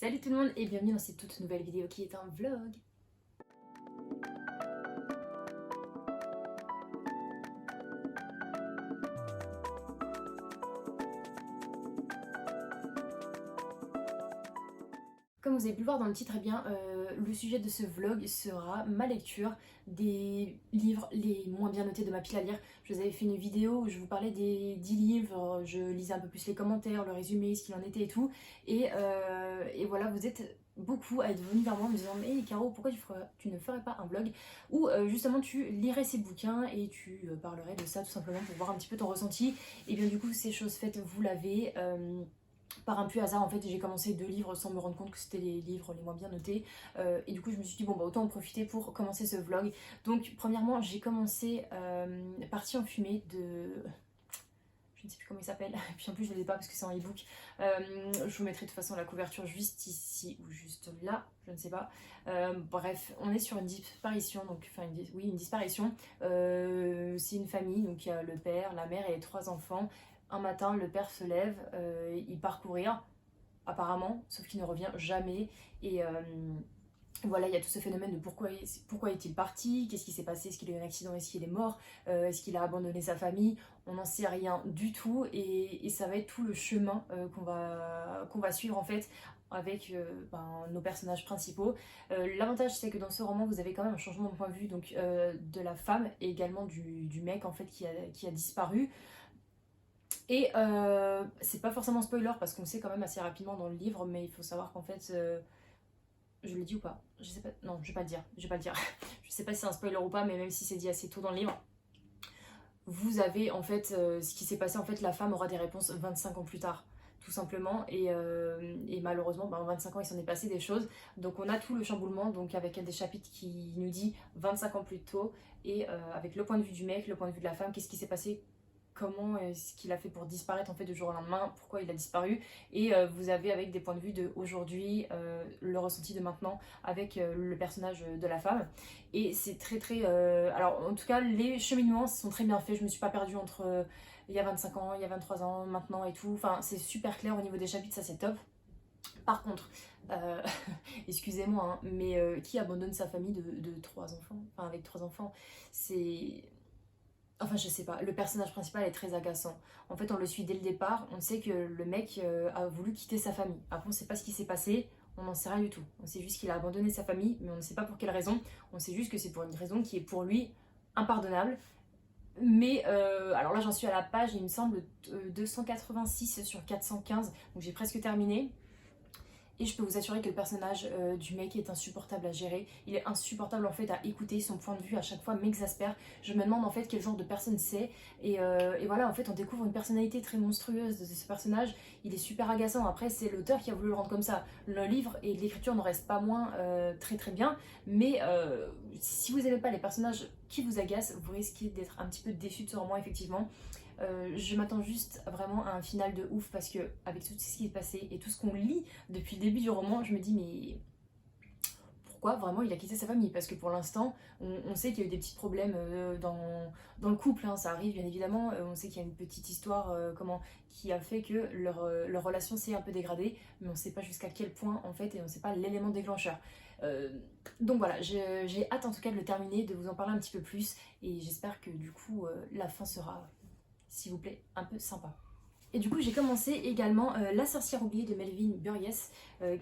Salut tout le monde et bienvenue dans cette toute nouvelle vidéo qui est un vlog. Comme vous avez pu le voir dans le titre, le sujet de ce vlog sera ma lecture des livres les moins bien notés de ma pile à lire. Je vous avais fait une vidéo où je vous parlais des 10 livres, je lisais un peu plus les commentaires, le résumé, ce qu'il en était et tout. Et voilà, vous êtes beaucoup à être venus vers moi en me disant mais Caro, pourquoi tu ne ferais pas un vlog où justement tu lirais ces bouquins et tu parlerais de ça tout simplement pour voir un petit peu ton ressenti. Et bien du coup, c'est chose faite, vous l'avez. Par un pur hasard, en fait, j'ai commencé 2 livres sans me rendre compte que c'était les livres les moins bien notés. Et du coup, je me suis dit, bon, bah, autant en profiter pour commencer ce vlog. Donc, premièrement, j'ai commencé Partie en fumée de... Je ne sais plus comment il s'appelle, et puis en plus je ne l'ai pas parce que c'est en ebook. Je vous mettrai de toute façon la couverture juste ici ou juste là, je ne sais pas. Bref, on est sur une disparition, donc enfin oui, une disparition. C'est une famille, donc il y a le père, la mère et les 3 enfants. Un matin, le père se lève, il part courir, apparemment, sauf qu'il ne revient jamais. Et voilà, il y a tout ce phénomène de pourquoi est-il parti, qu'est-ce qui s'est passé, est-ce qu'il a eu un accident, est-ce qu'il est mort, est-ce qu'il a abandonné sa famille, on n'en sait rien du tout et ça va être tout le chemin qu'on va suivre en fait avec nos personnages principaux. L'avantage c'est que dans ce roman vous avez quand même un changement de point de vue donc, de la femme et également du mec en fait qui a disparu. Et c'est pas forcément spoiler parce qu'on sait quand même assez rapidement dans le livre, mais il faut savoir qu'en fait je l'ai dit ou pas? Je sais pas. Non, je vais pas le dire. Je vais pas le dire. Je sais pas si c'est un spoiler ou pas, mais même si c'est dit assez tôt dans le livre, vous avez en fait ce qui s'est passé. En fait, la femme aura des réponses 25 ans plus tard, tout simplement. Et malheureusement, en 25 ans, il s'en est passé des choses. Donc on a tout le chamboulement, donc avec des chapitres qui nous dit 25 ans plus tôt, et avec le point de vue du mec, le point de vue de la femme, qu'est-ce qui s'est passé, comment est-ce qu'il a fait pour disparaître en fait du jour au lendemain, pourquoi il a disparu. Et vous avez avec des points de vue de aujourd'hui, le ressenti de maintenant avec le personnage de la femme. Et c'est très alors en tout cas les cheminements sont très bien faits, je me suis pas perdue entre il y a 25 ans, il y a 23 ans, maintenant et tout, enfin c'est super clair au niveau des chapitres, ça c'est top. Par contre, euh, excusez-moi, hein, mais qui abandonne sa famille de 3 enfants, enfin avec 3 enfants, c'est... Enfin, je sais pas, le personnage principal est très agaçant. En fait, on le suit dès le départ, on sait que le mec a voulu quitter sa famille. Après, on sait pas ce qui s'est passé, on n'en sait rien du tout. On sait juste qu'il a abandonné sa famille, mais on ne sait pas pour quelle raison. On sait juste que c'est pour une raison qui est pour lui impardonnable. Mais alors là, j'en suis à la page, il me semble, 286 sur 415, donc j'ai presque terminé. Et je peux vous assurer que le personnage du mec est insupportable à gérer. Il est insupportable en fait à écouter, son point de vue à chaque fois m'exaspère. Je me demande en fait quel genre de personne c'est. Et voilà, en fait on découvre une personnalité très monstrueuse de ce personnage. Il est super agaçant. Après c'est l'auteur qui a voulu le rendre comme ça. Le livre et l'écriture n'en restent pas moins très bien. Mais si vous n'aimez pas les personnages qui vous agacent, vous risquez d'être un petit peu déçu de ce roman effectivement. Je m'attends juste vraiment à un final de ouf parce que avec tout ce qui est passé et tout ce qu'on lit depuis le début du roman, je me dis mais pourquoi vraiment il a quitté sa famille? Parce que pour l'instant, on sait qu'il y a eu des petits problèmes dans le couple, hein, ça arrive bien évidemment. On sait qu'il y a une petite histoire qui a fait que leur relation s'est un peu dégradée, mais on ne sait pas jusqu'à quel point en fait et on ne sait pas l'élément déclencheur. Donc voilà, j'ai hâte en tout cas de le terminer, de vous en parler un petit peu plus et j'espère que du coup la fin sera, s'il vous plaît, un peu sympa. Et du coup, j'ai commencé également La sorcière oubliée de Melvin Burgess,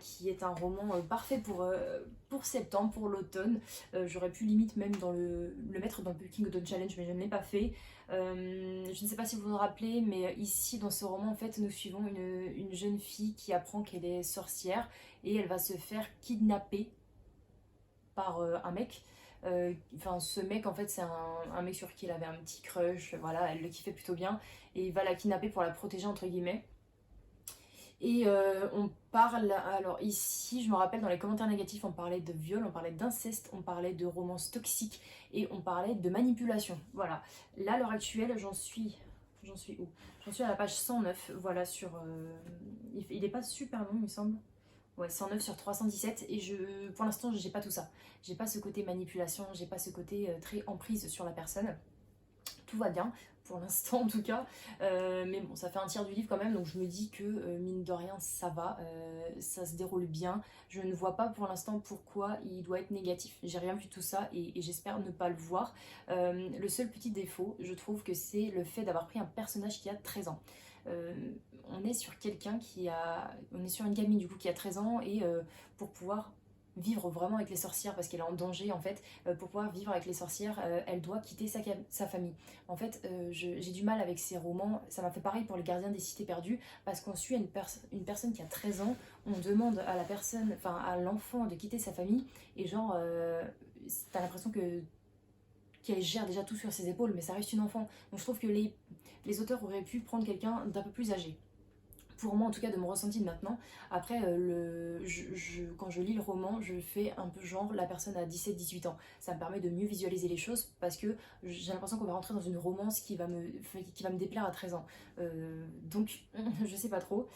qui est un roman parfait pour septembre, pour l'automne. J'aurais pu limite même le mettre dans le Booking Autumn Challenge, mais je ne l'ai pas fait. Je ne sais pas si vous vous rappelez, mais ici, dans ce roman, en fait, nous suivons une jeune fille qui apprend qu'elle est sorcière et elle va se faire kidnapper par un mec. Enfin, ce mec, en fait, c'est un mec sur qui elle avait un petit crush, voilà, elle le kiffait plutôt bien, et il va la kidnapper pour la protéger, entre guillemets. Et on parle, alors ici, je me rappelle dans les commentaires négatifs, on parlait de viol, on parlait d'inceste, on parlait de romance toxique, et on parlait de manipulation. Voilà, là, à l'heure actuelle, j'en suis où? J'en suis à la page 109, voilà, il est pas super long, il me semble. Ouais, 109 sur 317 et pour l'instant j'ai pas tout ça. J'ai pas ce côté manipulation, j'ai pas ce côté très emprise sur la personne. tout va bien, pour l'instant en tout cas. Mais bon, ça fait un tiers du livre quand même, donc je me dis que mine de rien ça va, ça se déroule bien. Je ne vois pas pour l'instant pourquoi il doit être négatif. J'ai rien vu de tout ça et j'espère ne pas le voir. Le seul petit défaut, je trouve que c'est le fait d'avoir pris un personnage qui a 13 ans. Euh, on est sur quelqu'un qui a... On est sur une gamine du coup qui a 13 ans et pour pouvoir vivre vraiment avec les sorcières parce qu'elle est en danger en fait, pour pouvoir vivre avec les sorcières, elle doit quitter sa famille. En fait, j'ai du mal avec ces romans, ça m'a fait pareil pour Les Gardiens des Cités Perdues, parce qu'on suit une personne qui a 13 ans, on demande à la personne, enfin à l'enfant de quitter sa famille, et genre, t'as l'impression qu'elle gère déjà tout sur ses épaules, mais ça reste une enfant. Donc je trouve que les auteurs auraient pu prendre quelqu'un d'un peu plus âgé, pour moi en tout cas de mon ressenti de maintenant. Après, quand je lis le roman, je fais un peu genre la personne a 17-18 ans. Ça me permet de mieux visualiser les choses parce que j'ai l'impression qu'on va rentrer dans une romance qui va me déplaire à 13 ans. Donc je sais pas trop.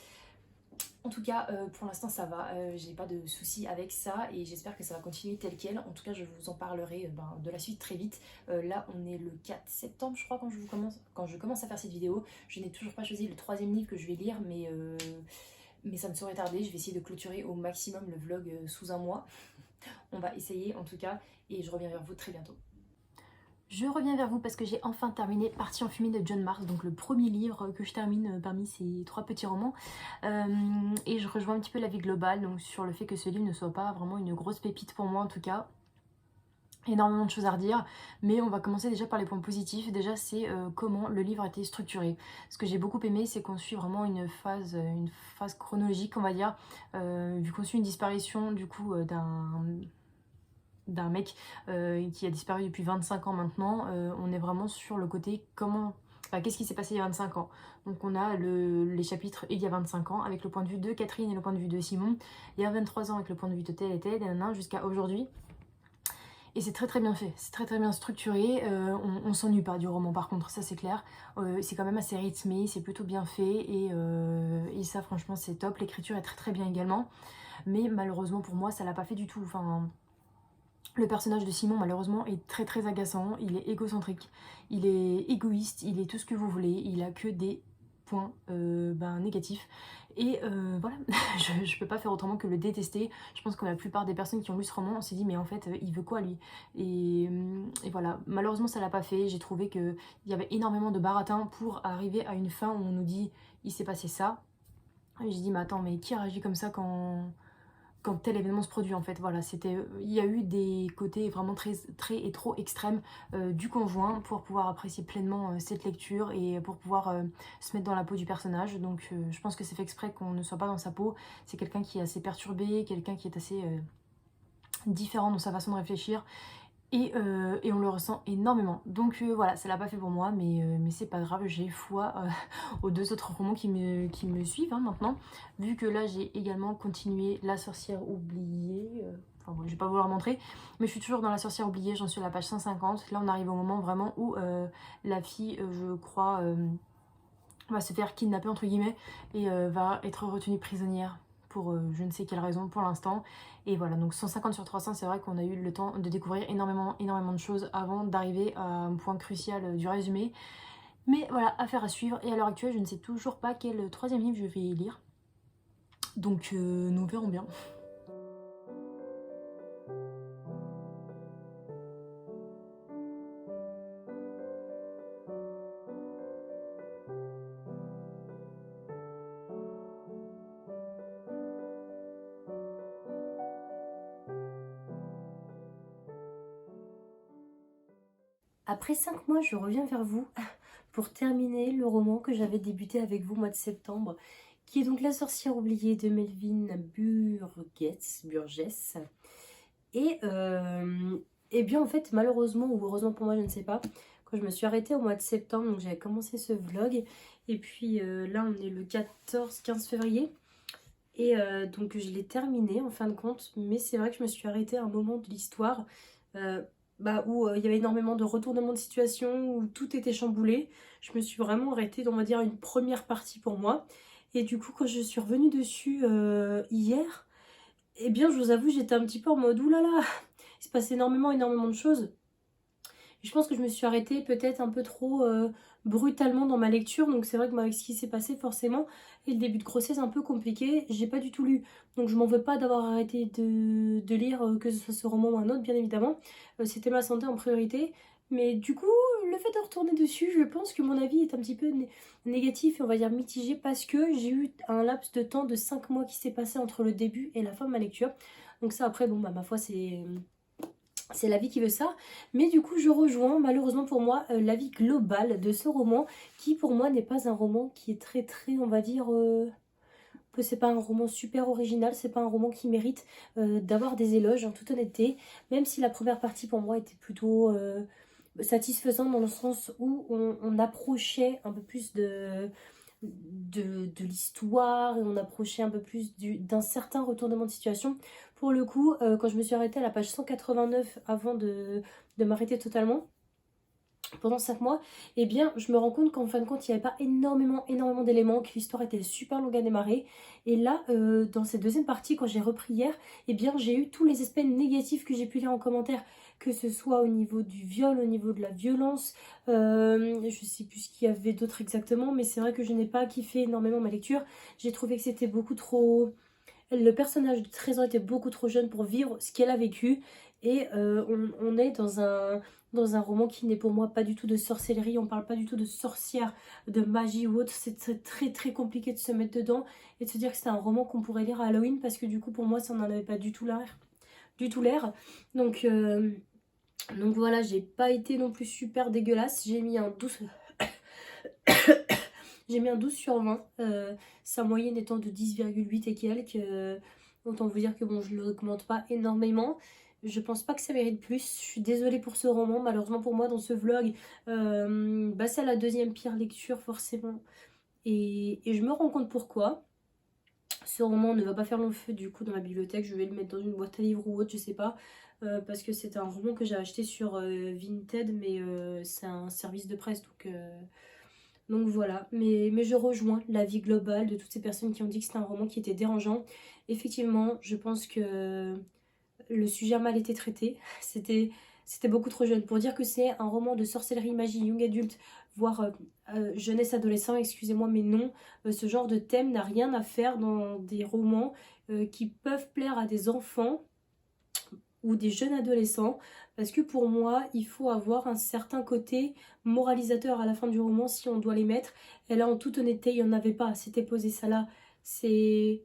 En tout cas, pour l'instant ça va, j'ai pas de soucis avec ça et j'espère que ça va continuer tel quel. En tout cas, je vous en parlerai de la suite très vite. Là, on est le 4 septembre, je crois, quand je commence à faire cette vidéo. Je n'ai toujours pas choisi le troisième livre que je vais lire, mais ça ne saurait tarder. Je vais essayer de clôturer au maximum le vlog sous un mois. On va essayer en tout cas et je reviens vers vous très bientôt. Je reviens vers vous parce que j'ai enfin terminé Partie en fumée de John Marks, donc le premier livre que je termine parmi ces 3 petits romans. Et je rejoins un petit peu l'avis global donc sur le fait que ce livre ne soit pas vraiment une grosse pépite pour moi en tout cas. Énormément de choses à redire, mais on va commencer déjà par les points positifs. Déjà, c'est comment le livre a été structuré. Ce que j'ai beaucoup aimé, c'est qu'on suit vraiment une phase chronologique, on va dire, vu qu'on suit une disparition du coup d'un mec qui a disparu depuis 25 ans maintenant. On est vraiment sur le côté qu'est-ce qui s'est passé il y a 25 ans. Donc on a les chapitres il y a 25 ans avec le point de vue de Catherine et le point de vue de Simon, il y a 23 ans avec le point de vue de tel et tel, jusqu'à aujourd'hui. Et c'est très très bien fait, c'est très très bien structuré, on s'ennuie pas du roman par contre, ça c'est clair. C'est quand même assez rythmé, c'est plutôt bien fait et ça franchement c'est top, l'écriture est très très bien également. Mais malheureusement pour moi ça l'a pas fait du tout, enfin... Le personnage de Simon malheureusement est très très agaçant, il est égocentrique, il est égoïste, il est tout ce que vous voulez, il a que des points négatifs. Et voilà, je peux pas faire autrement que le détester. Je pense que la plupart des personnes qui ont lu ce roman, on s'est dit mais en fait il veut quoi lui et voilà, malheureusement ça l'a pas fait. J'ai trouvé qu'il y avait énormément de baratin pour arriver à une fin où on nous dit il s'est passé ça. Et j'ai dit mais attends, mais qui a réagi comme ça quand tel événement se produit en fait, voilà, il y a eu des côtés vraiment très, très et trop extrêmes du conjoint pour pouvoir apprécier pleinement cette lecture et pour pouvoir se mettre dans la peau du personnage, donc je pense que c'est fait exprès qu'on ne soit pas dans sa peau, c'est quelqu'un qui est assez perturbé, quelqu'un qui est assez différent dans sa façon de réfléchir, et on le ressent énormément. Donc voilà, ça l'a pas fait pour moi, mais c'est pas grave, j'ai foi aux 2 autres romans qui me suivent maintenant. Vu que là j'ai également continué La Sorcière Oubliée, enfin bon, je vais pas vouloir montrer, mais je suis toujours dans La Sorcière Oubliée, j'en suis à la page 150. Là on arrive au moment vraiment où la fille, je crois, va se faire kidnapper entre guillemets et va être retenue prisonnière pour je ne sais quelle raison pour l'instant. Et voilà, donc 150 sur 300, c'est vrai qu'on a eu le temps de découvrir énormément de choses avant d'arriver à un point crucial du résumé. Mais voilà, affaire à suivre. Et à l'heure actuelle, je ne sais toujours pas quel troisième livre je vais lire. Donc nous verrons bien. Après 5 mois, je reviens vers vous pour terminer le roman que j'avais débuté avec vous au mois de septembre, qui est donc La Sorcière Oubliée de Melvin Burgess. Et bien en fait, malheureusement ou heureusement pour moi, je ne sais pas, quand je me suis arrêtée au mois de septembre, donc j'avais commencé ce vlog, et puis là on est le 14-15 février, et donc je l'ai terminé en fin de compte, mais c'est vrai que je me suis arrêtée à un moment de l'histoire où il y avait énormément de retournements de situation, où tout était chamboulé. Je me suis vraiment arrêtée, on va dire, une première partie pour moi. Et du coup, quand je suis revenue dessus hier, eh bien, je vous avoue, j'étais un petit peu en mode oulala, il se passe énormément de choses. Et je pense que je me suis arrêtée peut-être un peu trop brutalement dans ma lecture. Donc c'est vrai que moi, avec ce qui s'est passé forcément, et le début de grossesse un peu compliqué, j'ai pas du tout lu. Donc je m'en veux pas d'avoir arrêté de lire, que ce soit ce roman ou un autre, bien évidemment. C'était ma santé en priorité. Mais du coup, le fait de retourner dessus, je pense que mon avis est un petit peu négatif et on va dire mitigé parce que j'ai eu un laps de temps de 5 mois qui s'est passé entre le début et la fin de ma lecture. Donc ça après, bon bah ma foi c'est la vie qui veut ça. Mais du coup je rejoins malheureusement pour moi l'avis global de ce roman qui pour moi n'est pas un roman qui est très on va dire... que c'est pas un roman super original, c'est pas un roman qui mérite d'avoir des éloges en toute honnêteté, même si la première partie pour moi était plutôt satisfaisante dans le sens où on approchait un peu plus de l'histoire et on approchait un peu plus d'un certain retournement de situation. Pour le coup, quand je me suis arrêtée à la page 189 avant de m'arrêter totalement, pendant 5 mois, eh bien, je me rends compte qu'en fin de compte, il n'y avait pas énormément d'éléments, que l'histoire était super longue à démarrer. Et là, dans cette deuxième partie, quand j'ai repris hier, eh bien, j'ai eu tous les aspects négatifs que j'ai pu lire en commentaire, que ce soit au niveau du viol, au niveau de la violence, je sais plus ce qu'il y avait d'autre exactement, mais c'est vrai que je n'ai pas kiffé énormément ma lecture. J'ai trouvé que c'était beaucoup trop... Le personnage de 13 ans était beaucoup trop jeune pour vivre ce qu'elle a vécu. Et on est dans un roman qui n'est pour moi pas du tout de sorcellerie. On parle pas du tout de sorcière, de magie ou autre. C'est très compliqué de se mettre dedans et de se dire que c'est un roman qu'on pourrait lire à Halloween parce que du coup pour moi ça n'en avait pas du tout l'air. Du tout l'air. Donc voilà, j'ai pas été non plus super dégueulasse. J'ai mis un 12... J'ai mis un 12 sur 20, sa moyenne étant de 10,8 et quelques. Autant vous dire que bon, je ne le recommande pas énormément. Je pense pas que ça mérite plus. Je suis désolée pour ce roman. Malheureusement pour moi, dans ce vlog, c'est la deuxième pire lecture forcément. Et je me rends compte pourquoi. Ce roman ne va pas faire long feu du coup dans ma bibliothèque. Je vais le mettre dans une boîte à livres ou autre, je sais pas. Parce que c'est un roman que j'ai acheté sur Vinted, mais c'est un service de presse donc voilà, mais je rejoins l'avis global de toutes ces personnes qui ont dit que c'était un roman qui était dérangeant. Effectivement, je pense que le sujet a mal été traité. C'était beaucoup trop jeune. Pour dire que c'est un roman de sorcellerie, magie, young adulte, voire jeunesse adolescent, excusez-moi, mais non. Ce genre de thème n'a rien à faire dans des romans qui peuvent plaire à des enfants ou des jeunes adolescents, parce que pour moi il faut avoir un certain côté moralisateur à la fin du roman si on doit les mettre, et là en toute honnêteté il n'y en avait pas, c'était posé ça là, c'est...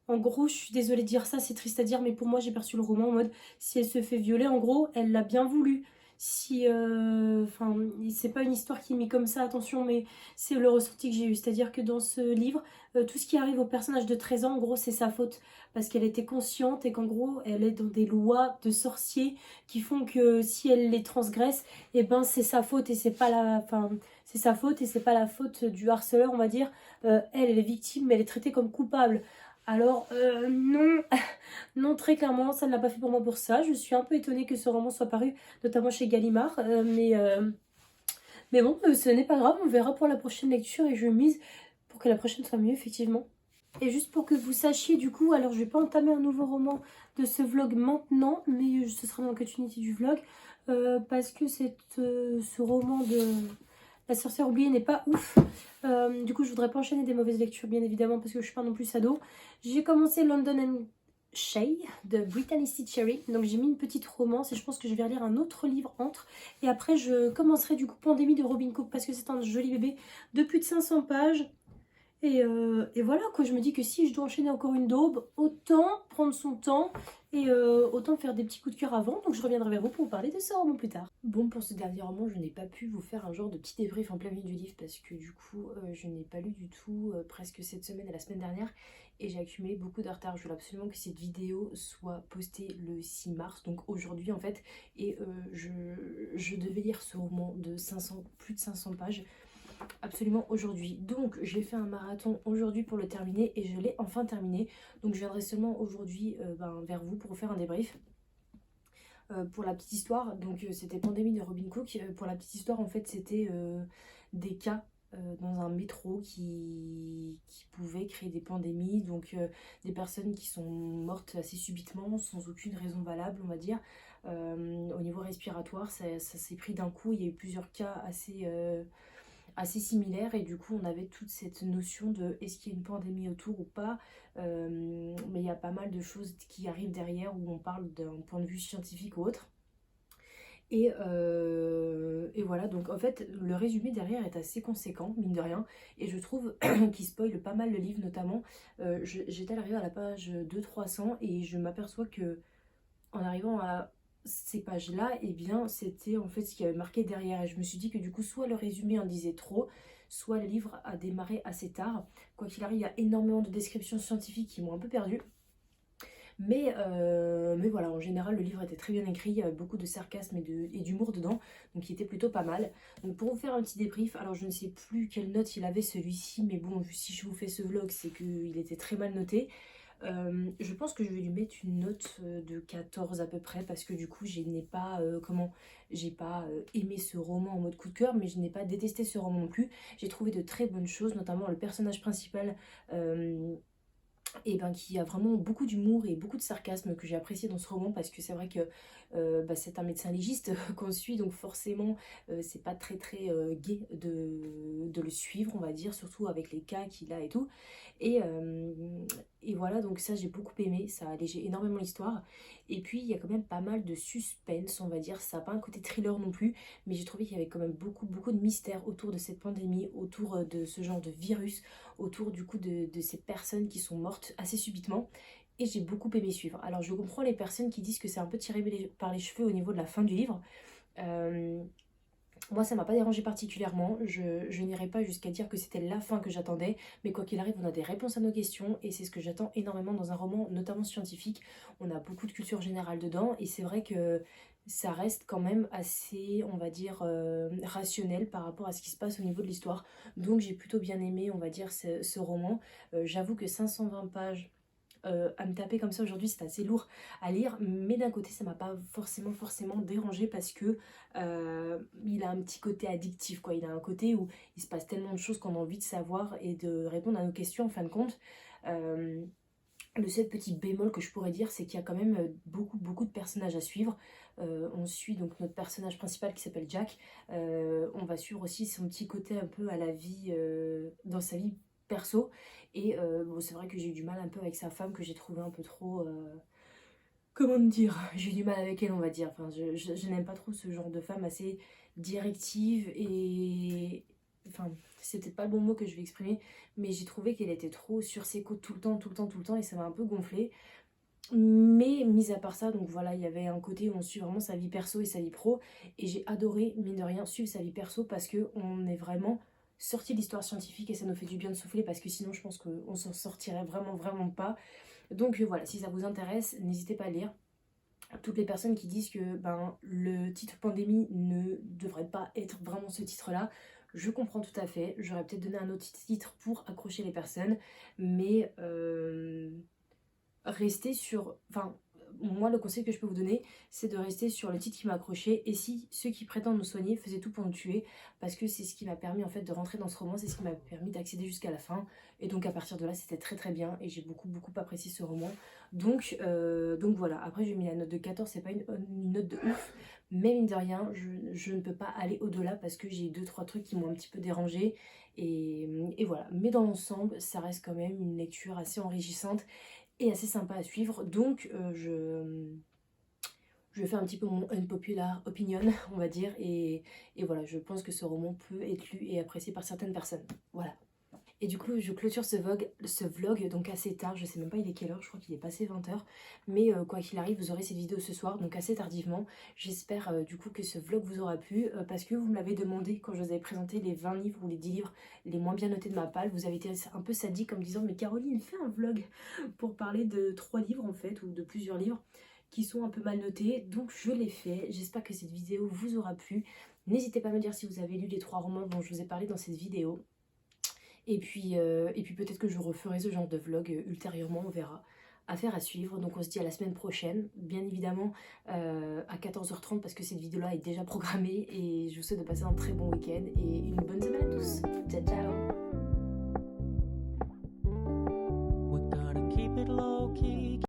En gros, je suis désolée de dire ça, c'est triste à dire, mais pour moi j'ai perçu le roman en mode si elle se fait violer, en gros, elle l'a bien voulu. Si, enfin, c'est pas une histoire qui est mise comme ça, attention, mais c'est le ressenti que j'ai eu. C'est-à-dire que dans ce livre, tout ce qui arrive au personnage de 13 ans, en gros, c'est sa faute. Parce qu'elle était consciente et qu'en gros, elle est dans des lois de sorciers qui font que si elle les transgresse, eh ben c'est sa faute et c'est pas la, enfin, c'est sa faute et c'est pas la faute du harceleur, on va dire. Elle est victime, mais elle est traitée comme coupable. Alors, non, non, très clairement, ça ne l'a pas fait pour moi pour ça. Je suis un peu étonnée que ce roman soit paru, notamment chez Gallimard. Mais bon, ce n'est pas grave, on verra pour la prochaine lecture et je mise pour que la prochaine soit mieux, effectivement. Et juste pour que vous sachiez, du coup, alors je vais pas entamer un nouveau roman de ce vlog maintenant, mais ce sera dans la continuité du vlog, parce que ce roman de La sorcière oubliée n'est pas ouf. Du coup, je voudrais pas enchaîner des mauvaises lectures, bien évidemment, parce que je suis pas non plus sado. J'ai commencé London and Shay de Brittany C. Cherry. Donc j'ai mis une petite romance et je pense que je vais relire un autre livre entre. Et après, je commencerai du coup Pandémie de Robin Cook parce que c'est un joli bébé de plus de 500 pages. Et voilà, quoi, je me dis que si je dois enchaîner encore une daube, autant prendre son temps et autant faire des petits coups de cœur avant. Donc je reviendrai vers vous pour vous parler de ce roman plus tard. Bon, pour ce dernier roman, je n'ai pas pu vous faire un genre de petit débrief en plein milieu du livre parce que du coup, je n'ai pas lu du tout presque cette semaine et la semaine dernière et j'ai accumulé beaucoup de retard. Je voulais absolument que cette vidéo soit postée le 6 mars, donc aujourd'hui en fait, et je devais lire ce roman de plus de 500 pages absolument aujourd'hui. Donc j'ai fait un marathon aujourd'hui pour le terminer et je l'ai enfin terminé. Donc je viendrai seulement aujourd'hui vers vous pour vous faire un débrief. Pour la petite histoire, donc c'était Pandémie de Robin Cook. Pour la petite histoire, en fait, c'était des cas dans un métro qui pouvait créer des pandémies, donc des personnes qui sont mortes assez subitement, sans aucune raison valable, on va dire. Au niveau respiratoire, ça s'est pris d'un coup, il y a eu plusieurs cas assez similaires et du coup on avait toute cette notion de est-ce qu'il y a une pandémie autour ou pas. Mais il y a pas mal de choses qui arrivent derrière où on parle d'un point de vue scientifique ou autre. Et voilà, donc en fait, le résumé derrière est assez conséquent, mine de rien, et je trouve qu'il spoil pas mal le livre, notamment. J'étais arrivée à la page 200-300 et je m'aperçois que en arrivant à ces pages-là, eh bien, c'était en fait ce qui avait marqué derrière. Et je me suis dit que du coup, soit le résumé en disait trop, soit le livre a démarré assez tard. Quoi qu'il arrive, il y a énormément de descriptions scientifiques qui m'ont un peu perdue. Mais voilà, en général, le livre était très bien écrit, il y avait beaucoup de sarcasme et d'humour dedans, donc il était plutôt pas mal. Donc pour vous faire un petit débrief, alors je ne sais plus quelle note il avait celui-ci, mais bon, si je vous fais ce vlog, c'est qu'il était très mal noté. Je pense que je vais lui mettre une note de 14 à peu près, parce que du coup, je n'ai pas, j'ai pas aimé ce roman en mode coup de cœur, mais je n'ai pas détesté ce roman non plus. J'ai trouvé de très bonnes choses, notamment le personnage principal. Et ben, qui a vraiment beaucoup d'humour et beaucoup de sarcasme que j'ai apprécié dans ce roman, parce que c'est vrai que c'est un médecin légiste qu'on suit, donc forcément c'est pas très gai de le suivre, on va dire, surtout avec les cas qu'il a et tout. Et, euh, et voilà, donc ça j'ai beaucoup aimé, ça a allégé énormément l'histoire. Et puis il y a quand même pas mal de suspense, on va dire, ça n'a pas un côté thriller non plus, mais j'ai trouvé qu'il y avait quand même beaucoup de mystère autour de cette pandémie, autour de ce genre de virus, autour du coup de ces personnes qui sont mortes assez subitement, et j'ai beaucoup aimé suivre. Alors je comprends les personnes qui disent que c'est un peu tiré par les cheveux au niveau de la fin du livre. Euh, Moi ça m'a pas dérangé particulièrement, je n'irai pas jusqu'à dire que c'était la fin que j'attendais, mais quoi qu'il arrive on a des réponses à nos questions et c'est ce que j'attends énormément dans un roman, notamment scientifique. On a beaucoup de culture générale dedans et c'est vrai que ça reste quand même assez, on va dire, rationnel par rapport à ce qui se passe au niveau de l'histoire. Donc j'ai plutôt bien aimé, on va dire, ce roman. J'avoue que 520 pages à me taper comme ça aujourd'hui, c'est assez lourd à lire, mais d'un côté ça m'a pas forcément dérangé, parce que il a un petit côté addictif, quoi. Il a un côté où il se passe tellement de choses qu'on a envie de savoir et de répondre à nos questions en fin de compte. Euh, le seul petit bémol que je pourrais dire, c'est qu'il y a quand même beaucoup de personnages à suivre. On suit donc notre personnage principal qui s'appelle Jack. On va suivre aussi son petit côté un peu à la vie, dans sa vie perso. Et bon, c'est vrai que j'ai eu du mal un peu avec sa femme, que j'ai trouvé un peu trop... comment dire? J'ai eu du mal avec elle, on va dire. Enfin, je n'aime pas trop ce genre de femme assez directive et... Enfin, c'est peut-être pas le bon mot que je vais exprimer, mais j'ai trouvé qu'elle était trop sur ses côtes tout le temps, et ça m'a un peu gonflé. Mais mis à part ça, donc voilà, il y avait un côté où on suit vraiment sa vie perso et sa vie pro, et j'ai adoré, mine de rien, suivre sa vie perso, parce que on est vraiment sorti de l'histoire scientifique et ça nous fait du bien de souffler, parce que sinon je pense qu'on s'en sortirait vraiment pas. Donc voilà, si ça vous intéresse, n'hésitez pas à lire. Toutes les personnes qui disent que ben, le titre pandémie ne devrait pas être vraiment ce titre-là, je comprends tout à fait. J'aurais peut-être donné un autre titre pour accrocher les personnes, mais rester sur... Enfin, moi, le conseil que je peux vous donner, c'est de rester sur le titre qui m'a accroché. Et si ceux qui prétendent nous soigner faisaient tout pour nous tuer, parce que c'est ce qui m'a permis en fait de rentrer dans ce roman, c'est ce qui m'a permis d'accéder jusqu'à la fin. Et donc à partir de là, c'était très bien et j'ai beaucoup apprécié ce roman. Donc voilà, après j'ai mis la note de 14, c'est pas une note de ouf, mais mine de rien, je ne peux pas aller au-delà, parce que j'ai deux trois trucs qui m'ont un petit peu dérangé. Et voilà, mais dans l'ensemble, ça reste quand même une lecture assez enrichissante et assez sympa à suivre. Donc je fais un petit peu mon unpopular opinion, on va dire, et voilà, je pense que ce roman peut être lu et apprécié par certaines personnes. Voilà. Et du coup, je clôture ce vlog donc assez tard, je sais même pas il est quelle heure, je crois qu'il est passé 20h. Mais quoi qu'il arrive, vous aurez cette vidéo ce soir, donc assez tardivement. J'espère du coup que ce vlog vous aura plu, parce que vous me l'avez demandé quand je vous avais présenté les 20 livres ou les 10 livres les moins bien notés de ma palle. Vous avez été un peu sadique en me disant, mais Caroline, fais un vlog pour parler de 3 livres en fait, ou de plusieurs livres qui sont un peu mal notés. Donc je l'ai fait, j'espère que cette vidéo vous aura plu. N'hésitez pas à me dire si vous avez lu les 3 romans dont je vous ai parlé dans cette vidéo. Et puis peut-être que je referai ce genre de vlog ultérieurement, on verra. affaire à suivre. Donc on se dit à la semaine prochaine, bien évidemment à 14h30 parce que cette vidéo-là est déjà programmée. Et je vous souhaite de passer un très bon week-end et une bonne semaine à tous. Ciao ciao.